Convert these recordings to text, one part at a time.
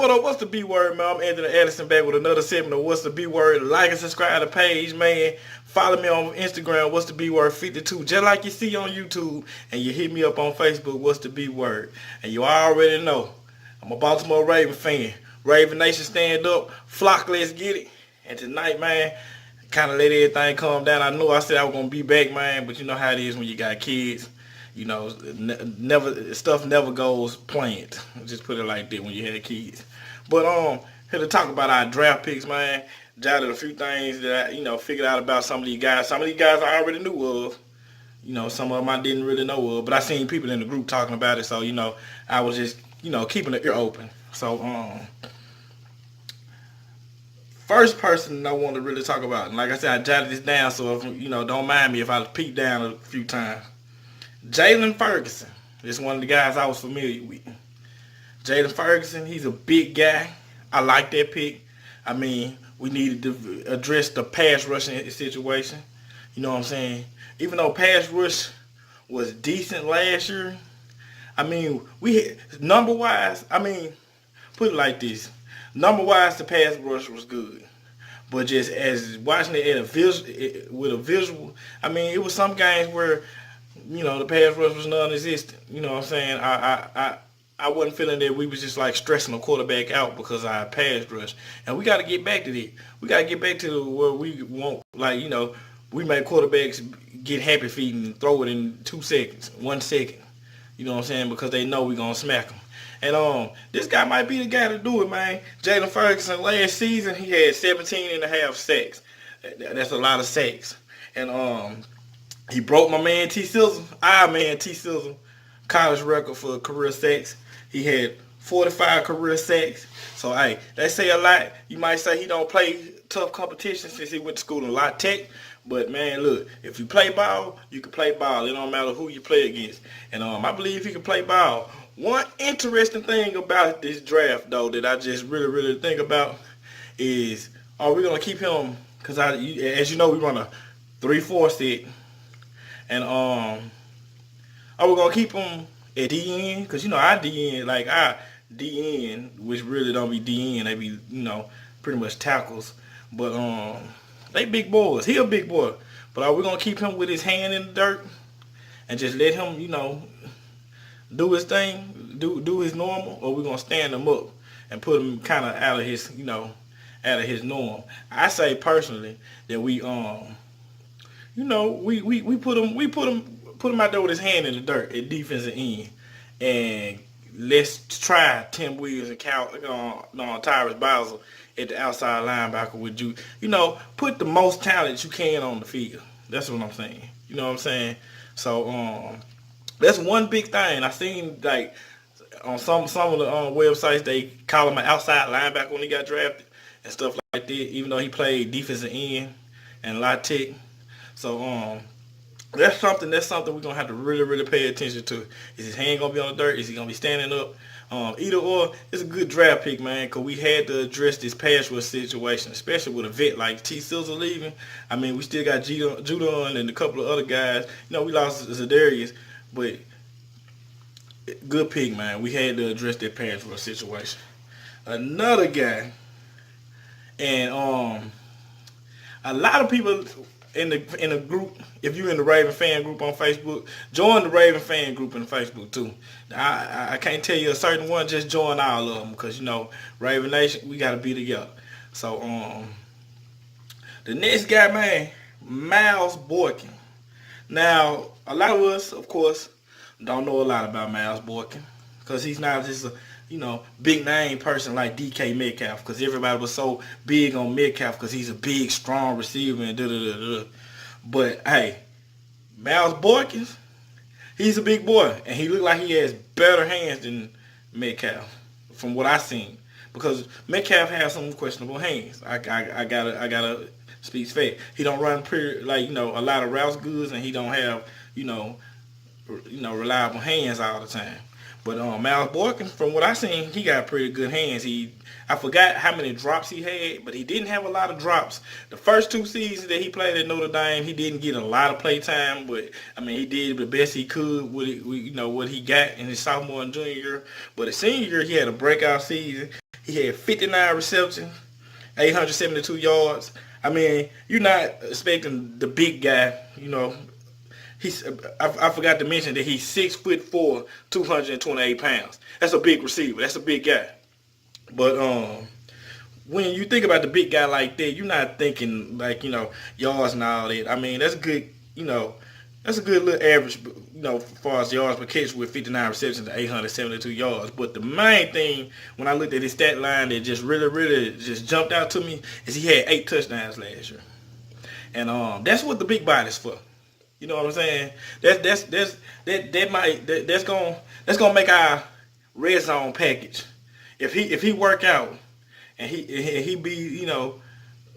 what up? What's the B word, man? I'm Anthony Addison back with another segment of What's the B word. Like and subscribe to the page, man. Follow me on Instagram, What's the B word 52, just like you see on YouTube, and you hit me up on Facebook, What's the B word. And you already know, I'm a Baltimore Ravens fan. Raven Nation stand up, flock, let's get it. And tonight, man, kind of let everything calm down. I know I said I was gonna be back, man, but you know how it is when you got kids. You know, stuff never goes planned. Just put it like that when you have kids. But here to talk about our draft picks, man. Jotted a few things that I, figured out about some of these guys. Some of these guys I already knew of. Some of them I didn't really know of. But I seen people in the group talking about it, so I was just keeping the ear open. So first person I want to really talk about, and like I said, I jotted this down, so if don't mind me if I peek down a few times. Jalen Ferguson is one of the guys I was familiar with. Jalen Ferguson, he's a big guy. I like that pick. I mean, we needed to address the pass rushing situation. You know what I'm saying? Even though pass rush was decent last year, I mean, we had, number-wise, put it like this. Number-wise, the pass rush was good. But just as watching it with a visual, it was some games where the pass rush was non-existent. You know what I'm saying? I wasn't feeling that we was just like stressing the quarterback out because I pass rush. And we got to get back to that. We got to get back to where we want, we make quarterbacks get happy feet and throw it in 2 seconds, 1 second. You know what I'm saying? Because they know we're going to smack them. And this guy might be the guy to do it, man. Jalen Ferguson, last season, he had 17 and a half sacks. That's a lot of sacks. And he broke my man T. Sizzle, college record for career sacks. He had 45 career sacks. So, hey, they say a lot. You might say he don't play tough competition since he went to school in La Tech. But, man, look, if you play ball, you can play ball. It don't matter who you play against. And I believe he can play ball. One interesting thing about this draft, though, that I just really think about is, are we going to keep him? Because, as you know, we run a 3-4 set. And are we going to keep him at DN? Because, our DN, our DN, which really don't be DN, they be, pretty much tackles. But they big boys. He a big boy. But are we going to keep him with his hand in the dirt and just let him, do his thing, do his normal? Or we going to stand him up and put him kind of out of his, out of his norm? I say personally that we put him out there with his hand in the dirt at defensive end, and let's try Tim Williams and Tyrus Bowser at the outside linebacker with you. Put the most talent you can on the field. That's what I'm saying. You know what I'm saying? So that's one big thing. I seen on some of the websites they call him an outside linebacker when he got drafted and stuff like that. Even though he played defensive end and La Tech. So that's something we're gonna have to really pay attention to. Is his hand gonna be on the dirt? Is he gonna be standing up? Either or, it's a good draft pick, man, because we had to address this pass rush situation, especially with a vet like T. Sizzle leaving. We still got Judon and a couple of other guys. We lost Zadarius, but good pick, man. We had to address that pass rush situation. Another guy, and a lot of people in the group, if you're in the Raven fan group on Facebook, join the Raven fan group in Facebook too. I can't tell you a certain one, just join all of them, because Raven Nation, we gotta be together. So the next guy, man, Miles Boykin. Now, a lot of us, of course, don't know a lot about Miles Boykin, because he's not just a big name person like DK Metcalf, because everybody was so big on Metcalf because he's a big, strong receiver and da-da-da-da. But, hey, Miles Boykin, he's a big boy, and he looked like he has better hands than Metcalf from what I seen, because Metcalf has some questionable hands. I gotta speak fact. He don't run pretty, a lot of routes goods, and he don't have, reliable hands all the time. But Miles Boykin, from what I seen, he got pretty good hands. I forgot how many drops he had, but he didn't have a lot of drops. The first 2 seasons that he played at Notre Dame, he didn't get a lot of play time, but he did the best he could with what he got in his sophomore and junior year. But his senior year, he had a breakout season. He had 59 receptions, 872 yards. I mean, you're not expecting the big guy, you know. I forgot to mention that he's 6'4", 228 pounds. That's a big receiver. That's a big guy. But when you think about the big guy like that, you're not thinking like, yards and all that. I mean, that's good, that's a good little average, as far as yards per catch with 59 receptions and 872 yards. But the main thing when I looked at his stat line that just really just jumped out to me is he had 8 touchdowns last year. And that's what the big body's for. You know what I'm saying? That's gonna make our red zone package. If he work out and he be,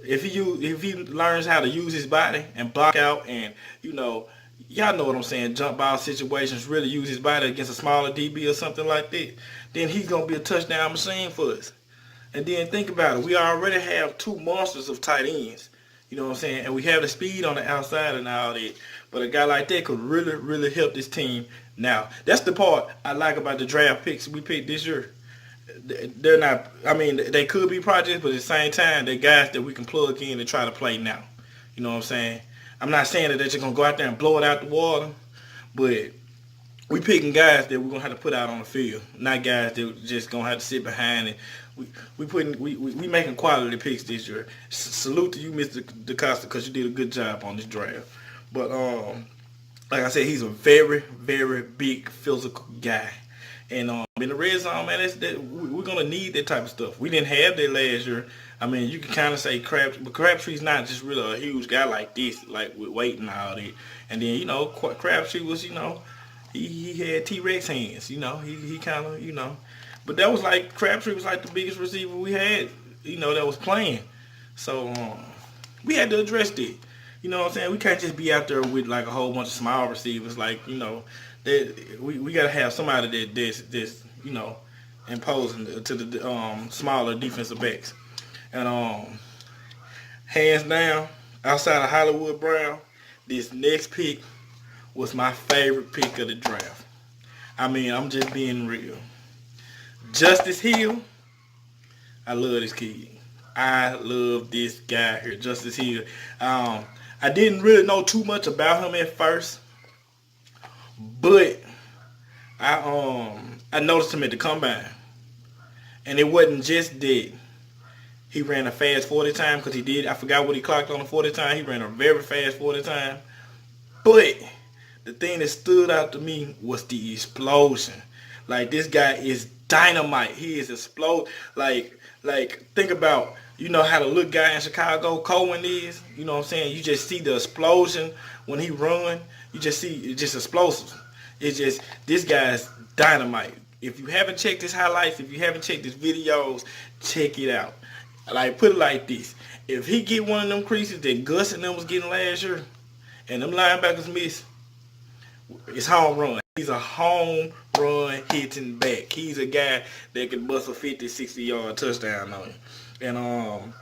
if he learns how to use his body and block out and y'all know what I'm saying, jump ball situations, really use his body against a smaller DB or something like that, then he's gonna be a touchdown machine for us. And then think about it, we already have 2 monsters of tight ends. You know what I'm saying? And we have the speed on the outside and all that. But a guy like that could really help this team. Now, that's the part I like about the draft picks we picked this year. They're not, I mean, they could be projects, but at the same time, they're guys that we can plug in and try to play now. You know what I'm saying? I'm not saying that they're just going to go out there and blow it out the water, but we picking guys that we're going to have to put out on the field, not guys that just going to have to sit behind and we making quality picks this year. Salute to you, Mr. DaCosta, because you did a good job on this draft. But like I said, he's a very big physical guy. And in the red zone, man, we're gonna need that type of stuff. We didn't have that last year. I mean, you can kind of say Crabtree's not just really a huge guy like this, like with weight and all that. And then Crabtree was, he had T-Rex hands. He kind of, But that was like Crabtree was like the biggest receiver we had, that was playing. So we had to address that. You know what I'm saying? We can't just be out there with like a whole bunch of small receivers. Like, that we got to have somebody that's imposing to the smaller defensive backs. And hands down, outside of Hollywood Brown, this next pick was my favorite pick of the draft. I mean, I'm just being real. Justice Hill, I love this kid. I love this guy here, Justice Hill. I didn't really know too much about him at first, but I noticed him at the combine, and it wasn't just that he ran a fast 40 time, because he did. I forgot what he clocked on the 40 time. He ran a very fast 40 time, but the thing that stood out to me was the explosion. Like, this guy is dynamite. He is explode. Like think about, how the little guy in Chicago, Cohen, is. You know what I'm saying? You just see the explosion when he run. You just see it's just explosive. It's just, this guy's dynamite. If you haven't checked his highlights, if you haven't checked his videos, check it out. Like, put it like this. If he get one of them creases that Gus and them was getting last year, and them linebackers miss, it's home run. He's a home run hitting back. He's a guy that can bust a 50, 60-yard touchdown on you. And I'm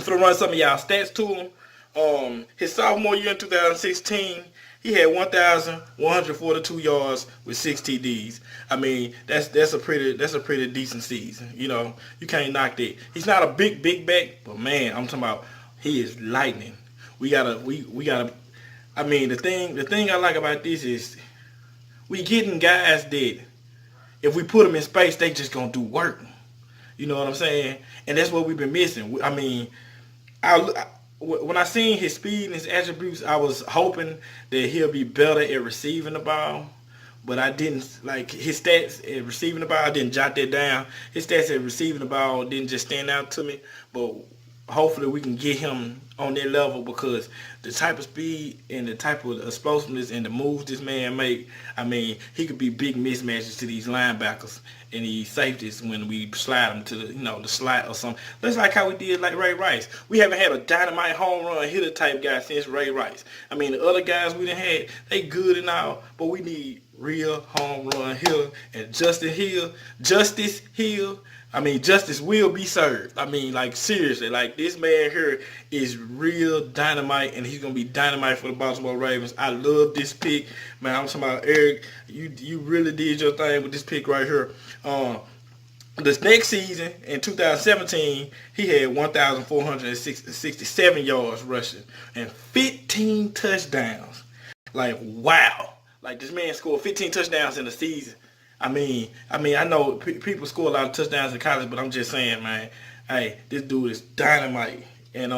going to run some of y'all stats to him. His sophomore year in 2016, he had 1,142 yards with 6 TDs. I mean, that's a pretty decent season. You can't knock that. He's not a big back, but man, I'm talking about, he is lightning. We gotta. I mean, the thing I like about this is we getting guys that if we put them in space, they just gonna do work. You know what I'm saying? And that's what we've been missing. I mean, when I seen his speed and his attributes, I was hoping that he'll be better at receiving the ball. But I didn't, like, his stats at receiving the ball, I didn't jot that down. His stats at receiving the ball didn't just stand out to me. But hopefully we can get him on that level, because the type of speed and the type of explosiveness and the moves this man make, I mean, he could be big mismatches to these linebackers and these safeties when we slide them to the slot or something. That's like how we did like Ray Rice. We haven't had a dynamite home run hitter type guy since Ray Rice. I mean, the other guys we done had, they good and all, but we need real home run hitter. And Justice Hill, I mean, justice will be served. I mean, like, seriously, like, this man here is real dynamite, and he's going to be dynamite for the Baltimore Ravens. I love this pick. Man, I'm talking about, Eric, you really did your thing with this pick right here. This next season, in 2017, he had 1,467 yards rushing and 15 touchdowns. Like, wow. Like, this man scored 15 touchdowns in a season. I know people score a lot of touchdowns in college, but I'm just saying, man, hey, this dude is dynamite. And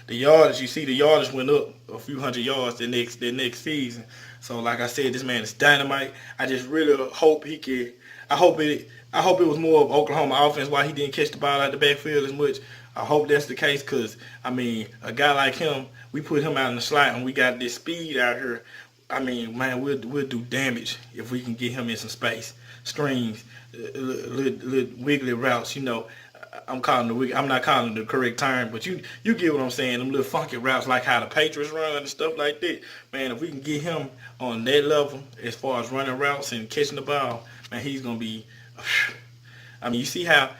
the yardage, you see, the yardage went up a few hundred yards the next season. So, like I said, this man is dynamite. I just really hope he can. I hope it was more of Oklahoma offense why he didn't catch the ball out the backfield as much. I hope that's the case because, a guy like him, we put him out in the slot and we got this speed out here. Man, we'll do damage if we can get him in some space. Screens, little wiggly routes, I'm not calling the correct term, but you get what I'm saying. Them little funky routes like how the Patriots run and stuff like that. Man, if we can get him on that level as far as running routes and catching the ball, man, he's gonna be. You see how,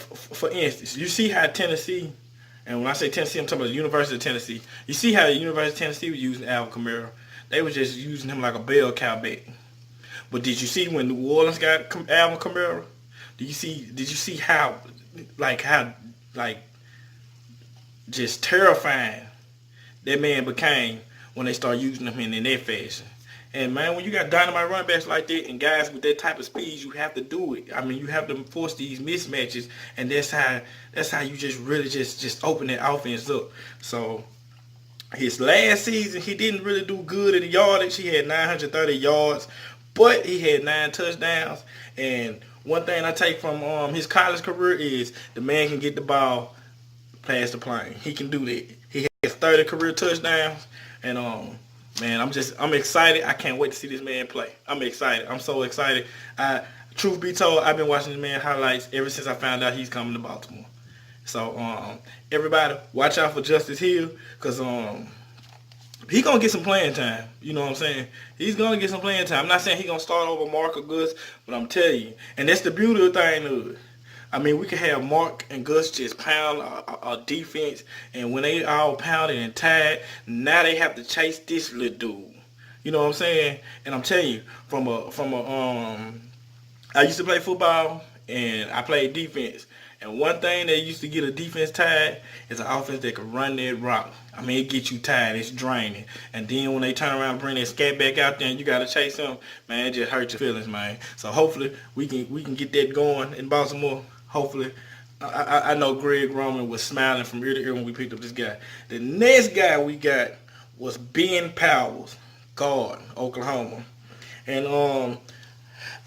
for instance, you see how Tennessee, and when I say Tennessee, I'm talking about the University of Tennessee. You see how the University of Tennessee was using Alvin Kamara. They were just using him like a bell cow back. But did you see when New Orleans got Alvin Kamara? Did you see how just terrifying that man became when they started using him in that fashion? And man, when you got dynamite run backs like that and guys with that type of speed, you have to do it. You have to force these mismatches, and that's how you just really just open that offense up. So his last season, he didn't really do good in the yardage. He had 930 yards, but he had 9 touchdowns. And one thing I take from his college career is the man can get the ball past the plane. He can do that. He has 30 career touchdowns, and man, I'm excited. I can't wait to see this man play. I'm excited. I'm so excited. Truth be told, I've been watching this man highlights ever since I found out he's coming to Baltimore. So everybody, watch out for Justice Hill, because he gonna get some playing time. You know what I'm saying? He's gonna get some playing time. I'm not saying he gonna start over Mark or Gus, but I'm telling you, and that's the beauty of the thing of it. We can have Mark and Gus just pound our defense, and when they all pounded and tied, now they have to chase this little dude. You know what I'm saying? And I'm telling you, I used to play football and I played defense. And one thing that used to get a defense tired is an offense that can run that rock. It gets you tired. It's draining. And then when they turn around and bring that scat back out there and you got to chase them, man, it just hurts your feelings, man. So hopefully we can get that going in Baltimore. Hopefully. I know Greg Roman was smiling from ear to ear when we picked up this guy. The next guy we got was Ben Powers, guard, Oklahoma. And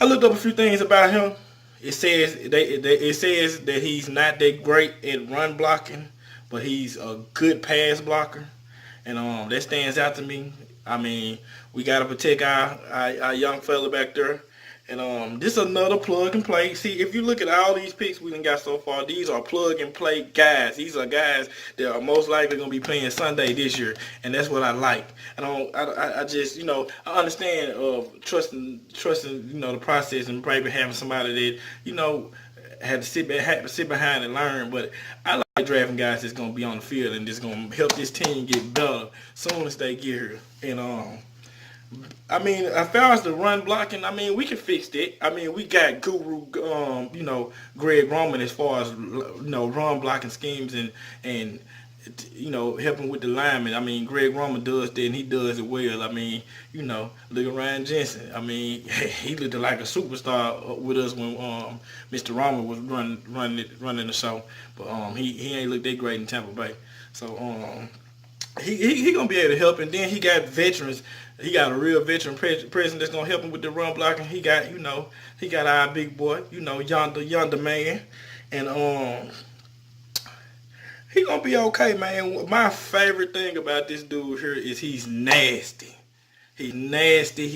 I looked up a few things about him. It says that he's not that great at run blocking, but he's a good pass blocker, and that stands out to me. We gotta protect our young fella back there, and this is another plug and play. See, if you look at all these picks we done got so far, these are plug and play guys. These are guys that are most likely gonna be playing Sunday this year, and that's what I like. I just I understand trusting the process and probably having somebody that had to sit behind and learn. But I like drafting guys that's gonna be on the field and just gonna help this team get better soon as they get here. And as far as the run blocking, we can fix that. We got guru, Greg Roman as far as run blocking schemes and helping with the linemen. Greg Roman does that and he does it well. Look at Ryan Jensen. He looked like a superstar with us when Mr. Roman was running the show, but he ain't looked that great in Tampa Bay. So he gonna be able to help, and then he got veterans. He got a real veteran president that's gonna help him with the run blocking. He got our big boy, yonder man, and he gonna be okay, man. My favorite thing about this dude here is he's nasty. He's nasty.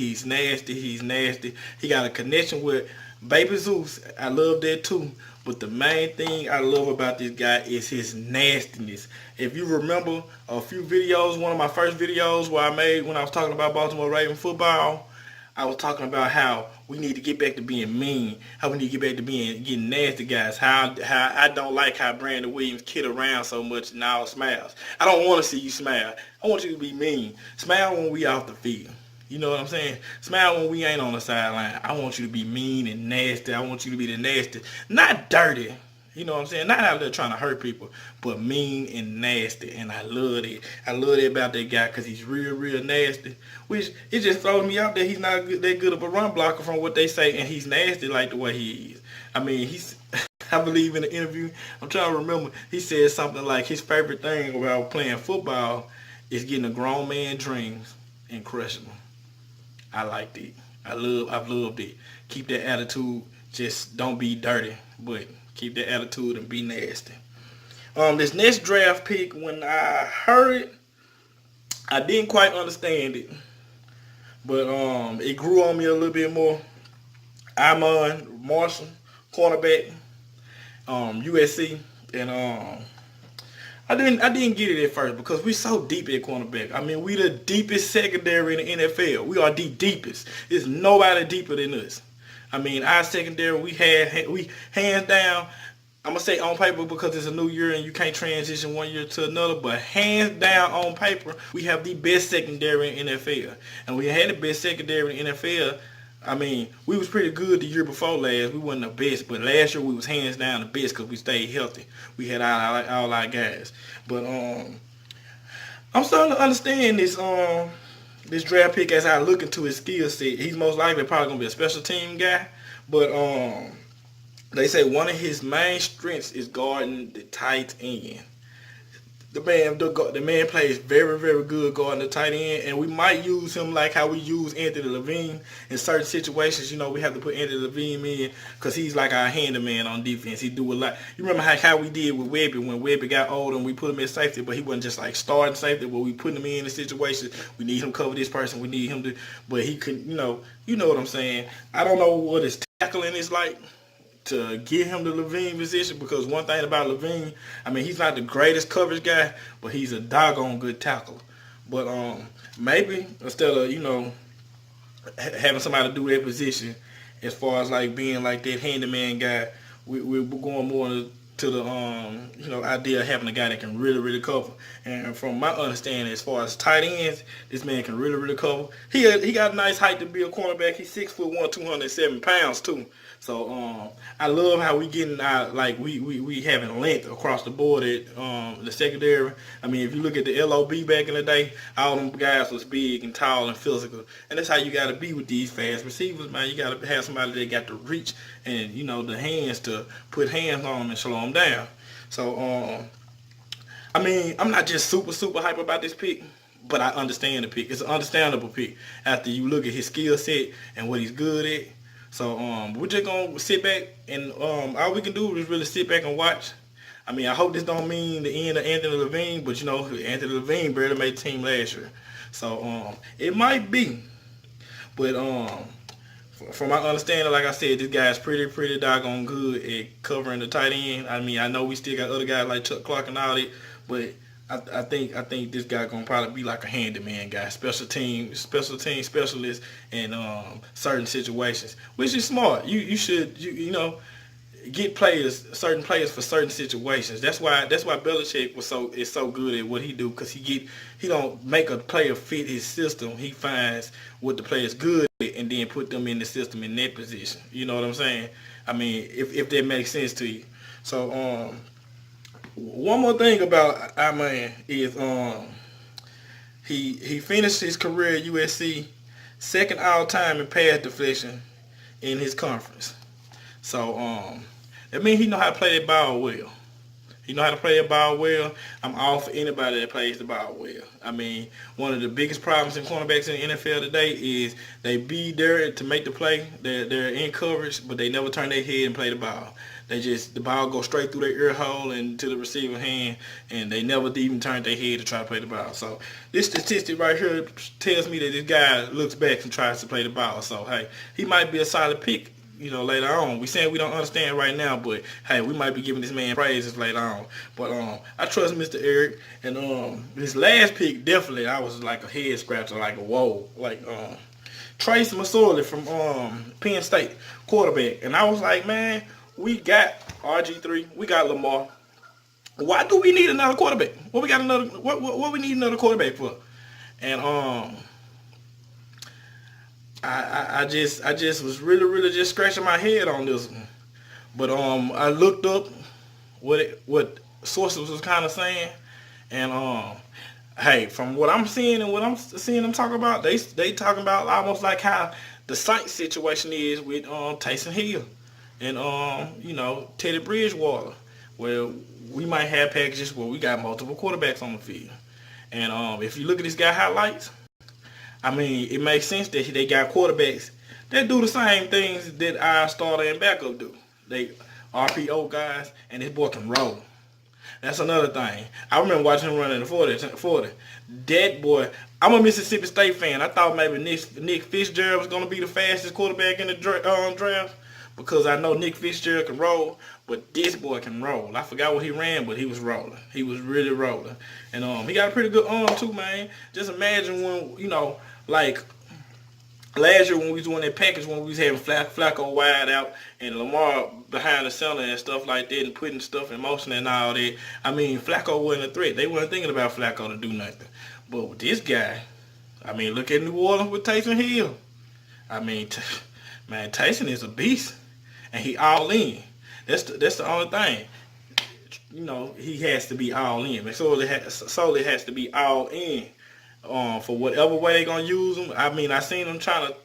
He got a connection with Baby Zeus. I love that too. But the main thing I love about this guy is his nastiness. If you remember a few videos, one of my first videos where I made when I was talking about Baltimore Ravens football, I was talking about how we need to get back to being mean, how we need to get back to getting nasty guys, how I don't like how Brandon Williams kid around so much and all smiles. I don't want to see you smile. I want you to be mean. Smile when we off the field. You know what I'm saying? Smile when we ain't on the sideline. I want you to be mean and nasty. I want you to be the nasty, not dirty. You know what I'm saying? Not out there trying to hurt people, but mean and nasty. And I love it. I love it about that guy because he's real, real nasty. Which, it just throws me out that he's not that good of a run blocker from what they say. And he's nasty like the way he is. I mean, he's... I believe in the interview, I'm trying to remember, he said something like his favorite thing about playing football is getting a grown man dreams and crushing them. I liked it. I've loved it. Keep that attitude. Just don't be dirty, but keep that attitude and be nasty. This next draft pick, when I heard it, I didn't quite understand it, but it grew on me a little bit more. Amon Marshall, cornerback, USC, and I didn't get it at first because we so deep at cornerback. I mean, we the deepest secondary in the NFL. We are the deepest. There's nobody deeper than us. I mean, our secondary, we hands down. I'm gonna say on paper because it's a new year and you can't transition one year to another. But hands down on paper, we have the best secondary in the NFL, and we had the best secondary in the NFL. I mean, we was pretty good the year before last. We wasn't the best, but last year we was hands down the best because we stayed healthy. We had all our guys. But I'm starting to understand this draft pick as I look into his skill set. He's most likely probably gonna be a special team guy, but they say one of his main strengths is guarding the tight end. The man plays very, very good guarding the tight end, and we might use him like how we use Anthony Levine in certain situations. You know, we have to put Anthony Levine in because he's like our handyman on defense. He do a lot. You remember how we did with Webby when Webby got older and we put him in safety, but he wasn't just like starting safety, but we put him in the situations. We need him to cover this person. We need him to, but he could, you know what I'm saying. I don't know what his tackling is like to get him the Levine position, because one thing about Levine, I mean, he's not the greatest coverage guy, but he's a doggone good tackler. But maybe instead of having somebody do their position, as far as like being like that handyman guy, we're going more to the idea of having a guy that can really, really cover. And from my understanding, as far as tight ends, this man can really, really cover. He got a nice height to be a cornerback. He's 6'1", 207 pounds too. So I love how we getting out, like we having length across the board at the secondary. I mean, if you look at the LOB back in the day, all them guys was big and tall and physical, and that's how you got to be with these fast receivers, man. You got to have somebody that got the reach and the hands to put hands on them and slow them down. So I mean, I'm not just super hype about this pick, but I understand the pick. It's an understandable pick after you look at his skill set and what he's good at. So we're just gonna sit back and all we can do is really sit back and watch. I mean, I hope this don't mean the end of Anthony Levine, but Anthony Levine barely made the team last year, so it might be. But from my understanding, like I said, this guy's pretty doggone good at covering the tight end. I mean, I know we still got other guys like Chuck Clark and all that, but I think this guy gonna probably be like a handyman guy, special team specialist in certain situations, which is smart. You should get certain players for certain situations. That's why Belichick is so good at what he do, because he don't make a player fit his system. He finds what the player's good at and then put them in the system in that position. You know what I'm saying? I mean, if that makes sense to you. So one more thing about our man is he finished his career at USC second all time in pass deflection in his conference. So that means he know how to play that ball well. He know how to play that ball well. I'm all for anybody that plays the ball well. I mean, one of the biggest problems in cornerbacks in the NFL today is they be there to make the play. They're in coverage, but they never turn their head and play the ball. The ball goes straight through their ear hole and to the receiver hand, and they never even turn their head to try to play the ball. So this statistic right here tells me that this guy looks back and tries to play the ball. So, hey, he might be a solid pick, later on. We saying we don't understand right now, but, hey, we might be giving this man praises later on. But I trust Mr. Eric, and this last pick, definitely, I was like a head scratcher, like a whoa. Like, Trace McSorley from Penn State, quarterback. And I was like, man, we got RG3, we got Lamar. Why do we need another quarterback? What we need another quarterback for? And I just was really just scratching my head on this one. But I looked up what sources was kind of saying, and hey, from what I'm seeing and what I'm seeing them talk about, they talking about almost like how the Saints situation is with Taysom Hill and Teddy Bridgewater, where we might have packages where we got multiple quarterbacks on the field, and if you look at this guy highlights, I mean, it makes sense that they got quarterbacks that do the same things that our starter and backup do. They RPO guys, and this boy can roll. That's another thing. I remember watching him run in the 40. That boy, I'm a Mississippi State fan. I thought maybe Nick Fitzgerald was going to be the fastest quarterback in the draft because I know Nick Fitzgerald can roll, but this boy can roll. I forgot what he ran, but he was rolling. He was really rolling. And he got a pretty good arm too, man. Just imagine when, like last year when we was doing that package, when we was having Flacco wide out and Lamar behind the center and stuff like that and putting stuff in motion and all that, I mean, Flacco wasn't a threat. They weren't thinking about Flacco to do nothing. But with this guy, I mean, look at New Orleans with Taysom Hill. I mean, man, Taysom is a beast. And he all in. That's the only thing. He has to be all in. It solely has to be all in. For whatever way they're going to use him. I mean, I seen them trying to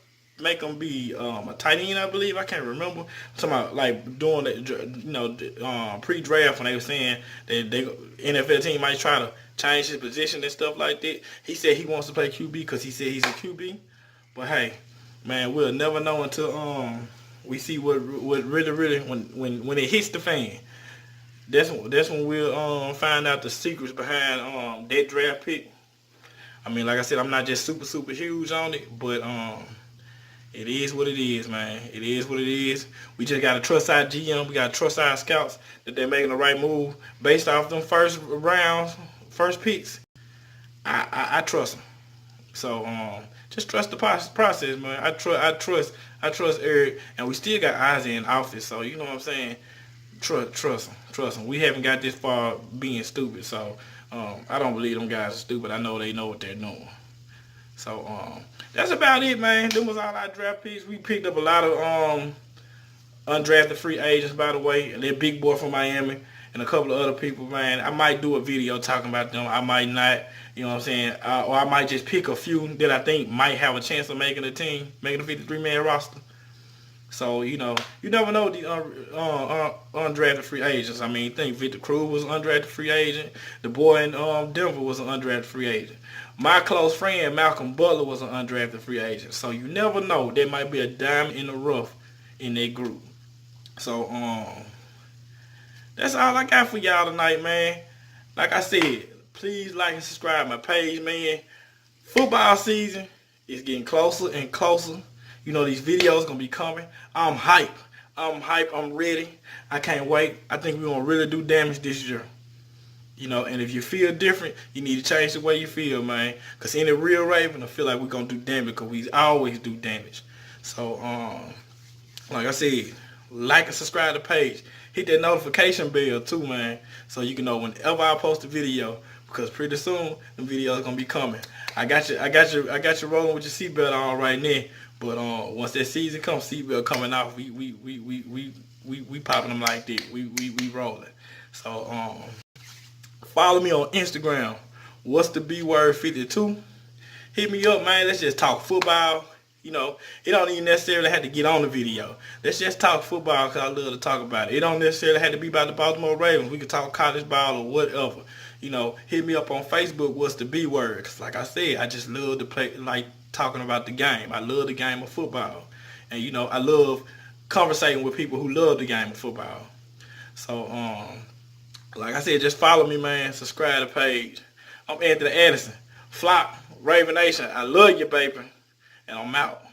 make him be a tight end, I believe. I can't remember. I'm talking about like doing that, pre-draft when they were saying that they NFL team might try to change his position and stuff like that. He said he wants to play QB because he said he's a QB. But hey, man, we'll never know until we see what really when it hits the fan. That's when we'll find out the secrets behind that draft pick. I mean, like I said, I'm not just super huge on it, but it is what it is, man. It is what it is. We just gotta trust our GM. We gotta trust our scouts that they're making the right move based off them first picks. I trust them. So just trust the process, man. I trust Eric, and we still got Ozzie in office. So you know what I'm saying. Trust them. We haven't got this far being stupid, so. I don't believe them guys are stupid. I know they know what they're doing. So that's about it, man. Them was all our draft picks. We picked up a lot of undrafted free agents, by the way, and that big boy from Miami and a couple of other people, man. I might do a video talking about them. I might not, you know what I'm saying, or I might just pick a few that I think might have a chance of making the team, making the 53-man roster. So, you never know the undrafted free agents. I mean, think Victor Cruz was an undrafted free agent. The boy in Denver was an undrafted free agent. My close friend, Malcolm Butler, was an undrafted free agent. So, you never know. There might be a diamond in the rough in that group. So, that's all I got for y'all tonight, man. Like I said, please like and subscribe my page, man. Football season is getting closer and closer. These videos going to be coming. I'm hype. I'm ready. I can't wait. I think we're going to really do damage this year. And if you feel different, you need to change the way you feel, man. Because any real Raven, I feel like we're going to do damage because we always do damage. So, like I said, like and subscribe to the page. Hit that notification bell too, man. So you can know whenever I post a video. Because pretty soon, the video is going to be coming. I got you rolling with your seatbelt on right now. But once that season comes, seatbelt coming out, we popping them like that. We rolling. So follow me on Instagram. What's the B word 52? Hit me up, man. Let's just talk football. It don't even necessarily have to get on the video. Let's just talk football because I love to talk about it. It don't necessarily have to be about the Baltimore Ravens. We can talk college ball or whatever. Hit me up on Facebook. What's the B word? Cause like I said, I just love to play, like talking about the game. I love the game of football. And, I love conversating with people who love the game of football. So, like I said, just follow me, man. Subscribe to the page. I'm Anthony Addison. Flock, Raven Nation, I love you, baby. And I'm out.